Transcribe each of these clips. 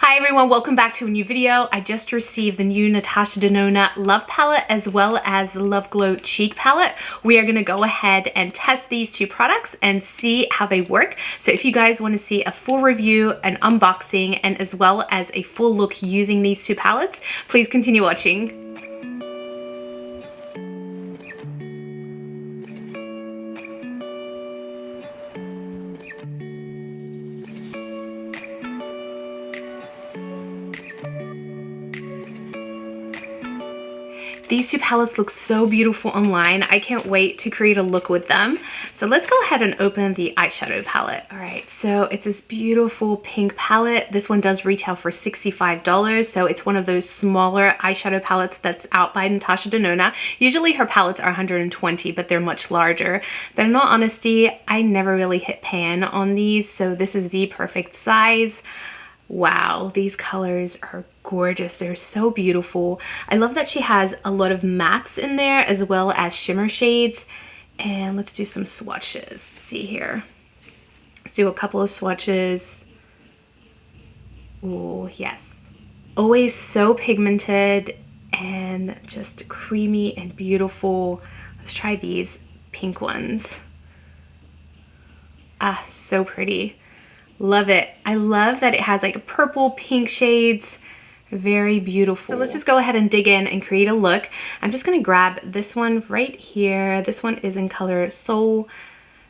Hi everyone, welcome back to a new video. I just received the new Natasha Denona Love palette as well as the Love Glow Cheek palette. We are going to go ahead and test these two products and see how they work. So if you guys want to see a full review, an unboxing, and as well as a full look using these two palettes, please continue watching. These two palettes look so beautiful online. I can't wait to create a look with them. So let's go ahead and open the eyeshadow palette. All right, so it's this beautiful pink palette. This one does retail for $65. So it's one of those smaller eyeshadow palettes that's out by Natasha Denona. Usually her palettes are $120, but they're much larger. But in all honesty, I never really hit pan on these. So this is the perfect size. Wow, these colors are gorgeous. They're so beautiful. I love that she has a lot of mattes in there as well as shimmer shades. And let's do some swatches. Let's see here. Let's do a couple of swatches. Oh, yes. Always so pigmented and just creamy and beautiful. Let's try these pink ones. Ah, so pretty. Love it. I love that it has like purple, pink shades. Very beautiful. So let's just go ahead and dig in and create a look. I'm just going to grab this one right here. This one is in color Soul.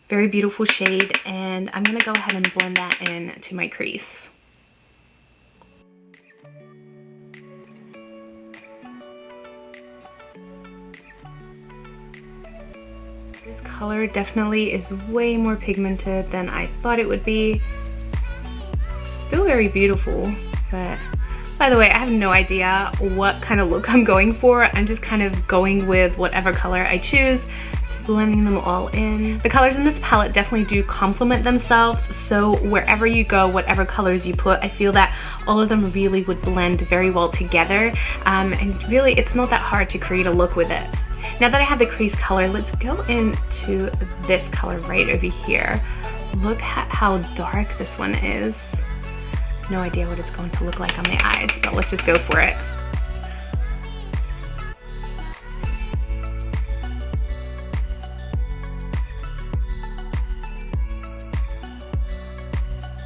Very beautiful shade. And I'm going to go ahead and blend that in to my crease. This color definitely is way more pigmented than I thought it would be. Still very beautiful, but by the way, I have no idea what kind of look I'm going for. I'm just kind of going with whatever color I choose, just blending them all in. The colors in this palette definitely do complement themselves, so wherever you go, whatever colors you put, I feel that all of them really would blend very well together, and really it's not that hard to create a look with it. Now that I have the crease color, let's go into this color right over here. Look at how dark this one is. No idea what it's going to look like on my eyes, but let's just go for it.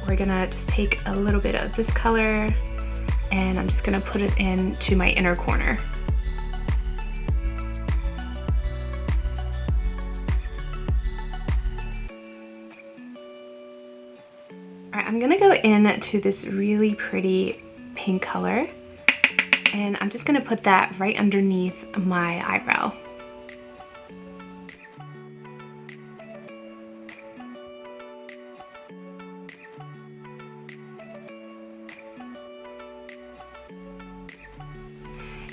We're gonna just take a little bit of this color and I'm just gonna put it into my inner corner. Alright, I'm gonna go into this really pretty pink color and I'm just gonna put that right underneath my eyebrow.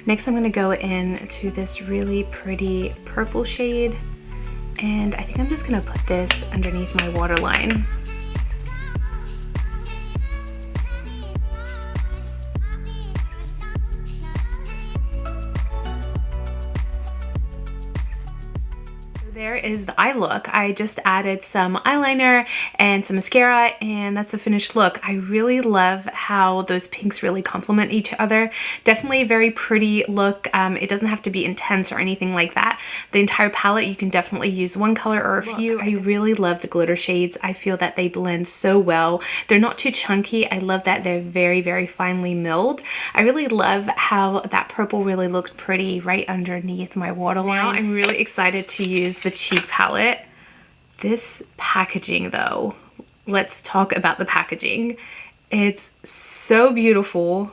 Next I'm gonna go into this really pretty purple shade and I think I'm just gonna put this underneath my waterline. There is the eye look. I just added some eyeliner and some mascara and that's the finished look. I really love how those pinks really complement each other. Definitely a very pretty look. It doesn't have to be intense or anything like that. The entire palette, you can definitely use one color or a few. I really love the glitter shades. I feel that they blend so well. They're not too chunky. I love that they're very, very finely milled. I really love how that purple really looked pretty right underneath my waterline. Now I'm really excited to use the cheek palette. This packaging though, let's talk about the packaging. It's so beautiful.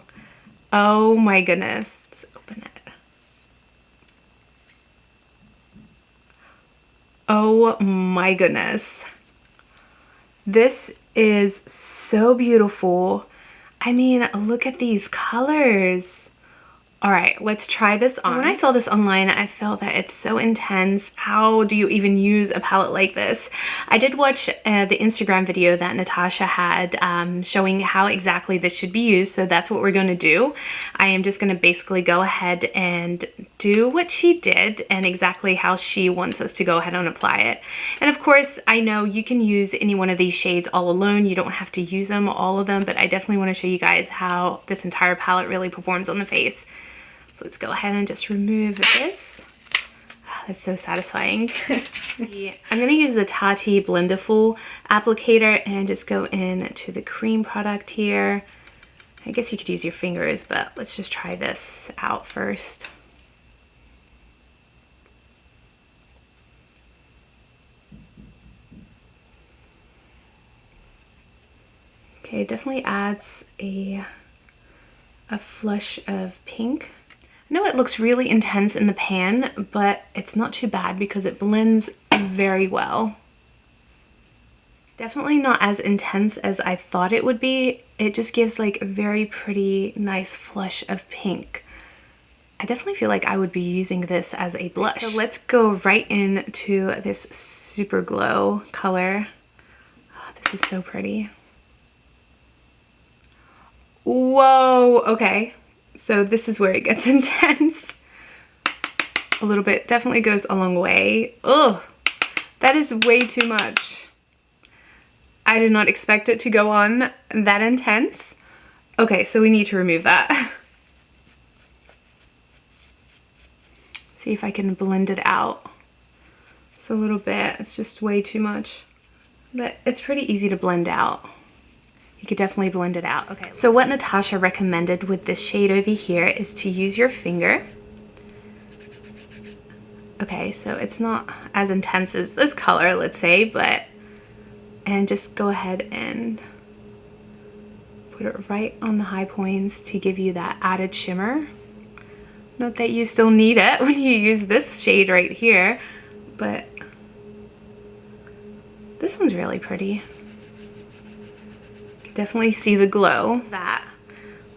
Oh my goodness. Let's open it. Oh my goodness. This is so beautiful. I mean, look at these colors. All right, let's try this on. When I saw this online, I felt that it's so intense. How do you even use a palette like this? I did watch the Instagram video that Natasha had showing how exactly this should be used, so that's what we're going to do. I am just going to basically go ahead and do what she did and exactly how she wants us to go ahead and apply it. And of course, I know you can use any one of these shades all alone. You don't have to use them, all of them, but I definitely want to show you guys how this entire palette really performs on the face. So let's go ahead and just remove this. Oh, that's so satisfying. I'm going to use the Tati Blendiful applicator and just go into the cream product here. I guess you could use your fingers, but let's just try this out first. Okay, it definitely adds a flush of pink. I know it looks really intense in the pan, but it's not too bad because it blends very well. Definitely not as intense as I thought it would be. It just gives like a very pretty, nice flush of pink. I definitely feel like I would be using this as a blush. So let's go right into this Super Glow color. Oh, this is so pretty. Whoa, okay. So this is where it gets intense. A little bit, definitely goes a long way. Ugh, that is way too much. I did not expect it to go on that intense. Okay, so we need to remove that. See if I can blend it out. It's a little bit, it's just way too much. But it's pretty easy to blend out. You could definitely blend it out. Okay, so what Natasha recommended with this shade over here is to use your finger. Okay, so it's not as intense as this color, let's say, but, and just go ahead and put it right on the high points to give you that added shimmer. Note that you still need it when you use this shade right here, but this one's really pretty. Definitely see the glow. That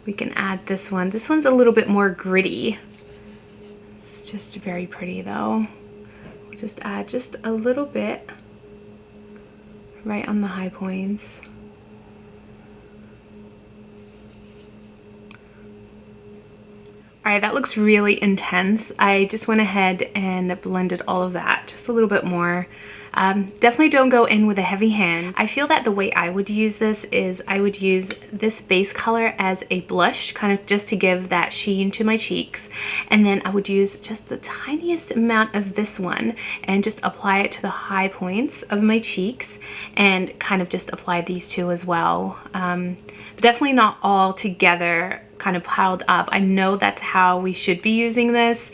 we can add this one. This one's a little bit more gritty. It's just very pretty though. We'll just add just a little bit right on the high points. All right, that looks really intense. I just went ahead and blended all of that just a little bit more. Definitely don't go in with a heavy hand. I feel that the way I would use this is I would use this base color as a blush, kind of just to give that sheen to my cheeks. And then I would use just the tiniest amount of this one and just apply it to the high points of my cheeks and kind of just apply these two as well. Definitely not all together kind of piled up. I know that's how we should be using this,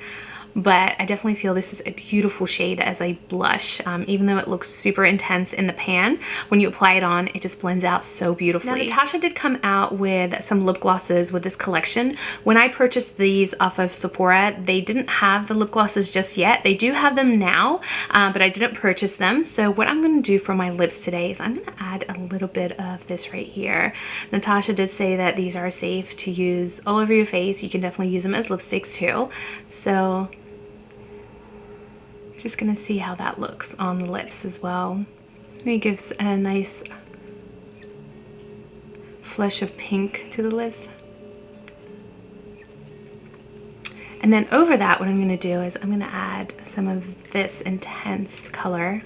but I definitely feel this is a beautiful shade as a blush. Even though it looks super intense in the pan, when you apply it on, it just blends out so beautifully. Now, Natasha did come out with some lip glosses with this collection. When I purchased these off of Sephora, they didn't have the lip glosses just yet. They do have them now, but I didn't purchase them. So what I'm gonna do for my lips today is I'm gonna add a little bit of this right here. Natasha did say that these are safe to use all over your face. You can definitely use them as lipsticks too. So just gonna see how that looks on the lips as well. It gives a nice flush of pink to the lips. And then over that, what I'm gonna do is I'm gonna add some of this intense color.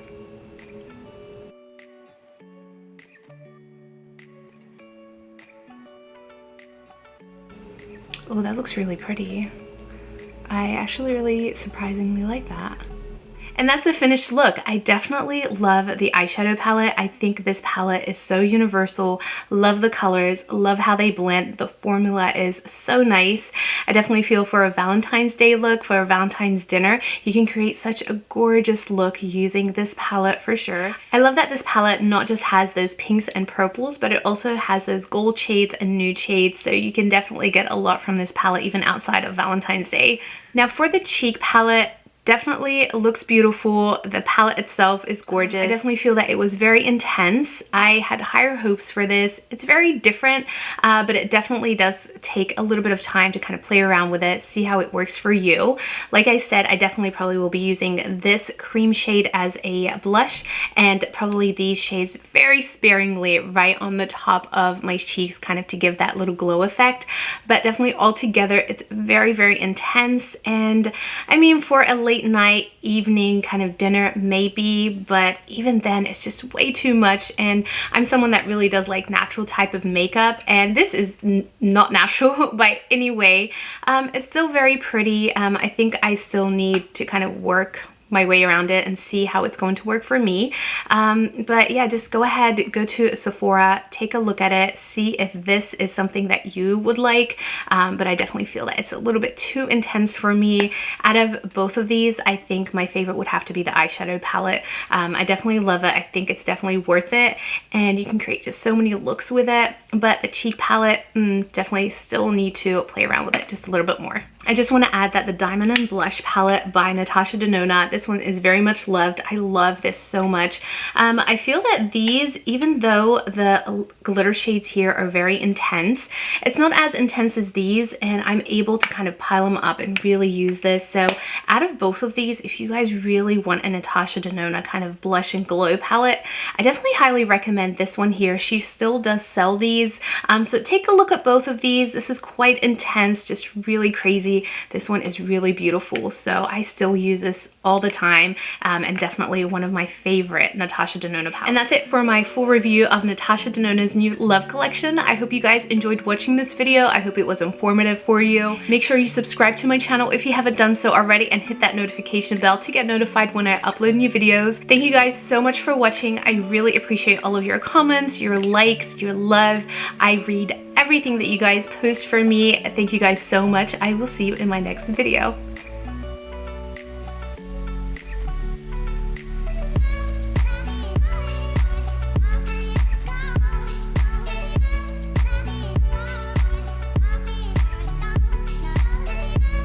Oh, that looks really pretty. I actually really surprisingly like that. And that's the finished look. I definitely love the eyeshadow palette. I think this palette is so universal. Love the colors, love how they blend. The formula is so nice. I definitely feel for a Valentine's Day look, for a Valentine's dinner, you can create such a gorgeous look using this palette for sure. I love that this palette not just has those pinks and purples, but it also has those gold shades and nude shades, so you can definitely get a lot from this palette even outside of Valentine's Day. Now for the cheek palette, Definitely looks beautiful. The palette itself is gorgeous. I definitely feel that it was very intense. I had higher hopes for this. It's very different, but it definitely does take a little bit of time to kind of play around with it, see how it works for you. Like I said, I definitely probably will be using this cream shade as a blush, and probably these shades very sparingly right on the top of my cheeks, kind of to give that little glow effect. But definitely all together, it's very, very intense. And I mean, for a late night, evening kind of dinner maybe, but even then it's just way too much. And I'm someone that really does like natural type of makeup, and this is not natural by any way. It's still very pretty. I think I still need to kind of work my way around it and see how it's going to work for me. But yeah, just go ahead, go to Sephora, take a look at it, see if this is something that you would like. But I definitely feel that it's a little bit too intense for me. Out of both of these, I think my favorite would have to be the eyeshadow palette. I definitely love it. I think it's definitely worth it, and you can create just so many looks with it. But the cheek palette, definitely still need to play around with it just a little bit more. I just want to add that the Diamond and Blush palette by Natasha Denona, this one is very much loved. I love this so much. I feel that these, even though the glitter shades here are very intense, it's not as intense as these, and I'm able to kind of pile them up and really use this. So out of both of these, if you guys really want a Natasha Denona kind of blush and glow palette, I definitely highly recommend this one here. She still does sell these. So take a look at both of these. This is quite intense, just really crazy. This one is really beautiful, so I still use this all the time, and definitely one of my favorite Natasha Denona palettes. And that's it for my full review of Natasha Denona's new Love collection. I hope you guys enjoyed watching this video. I hope it was informative for you. Make sure you subscribe to my channel if you haven't done so already, and hit that notification bell to get notified when I upload new videos. Thank you guys so much for watching. I really appreciate all of your comments, your likes, your love. I read everything that you guys post for me. Thank you guys so much. I will see you in my next video.